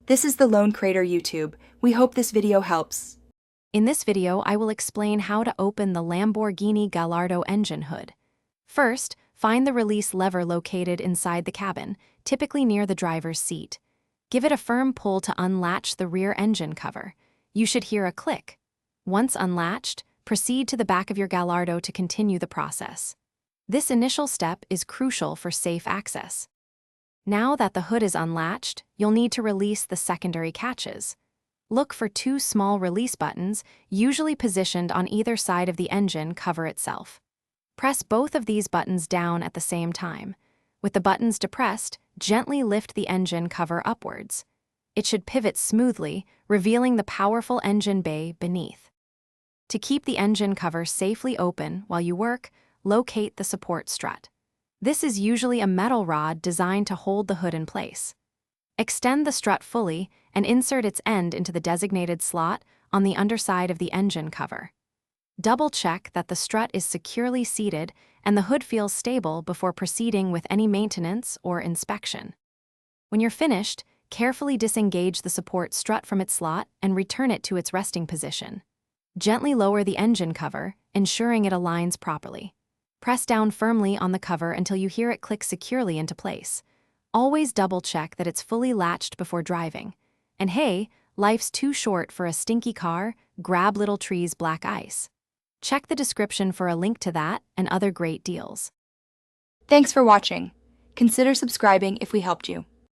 This is the Lone Crater YouTube. We hope this video helps. In this video, I will explain how to open the Lamborghini Gallardo engine hood. First, find the release lever located inside the cabin, typically near the driver's seat. Give it a firm pull to unlatch the rear engine cover. You should hear a click. Once unlatched, proceed to the back of your Gallardo to continue the process. This initial step is crucial for safe access. Now that the hood is unlatched, you'll need to release the secondary catches. Look for two small release buttons, usually positioned on either side of the engine cover itself. Press both of these buttons down at the same time. With the buttons depressed, gently lift the engine cover upwards. It should pivot smoothly, revealing the powerful engine bay beneath. To keep the engine cover safely open while you work, locate the support strut. This is usually a metal rod designed to hold the hood in place. Extend the strut fully and insert its end into the designated slot on the underside of the engine cover. Double-check that the strut is securely seated and the hood feels stable before proceeding with any maintenance or inspection. When you're finished, carefully disengage the support strut from its slot and return it to its resting position. Gently lower the engine cover, ensuring it aligns properly. Press down firmly on the cover until you hear it click securely into place. Always double-check that it's fully latched before driving. And hey, life's too short for a stinky car, grab Little Tree's black ice. Check the description for a link to that and other great deals. Thanks for watching. Consider subscribing if we helped you.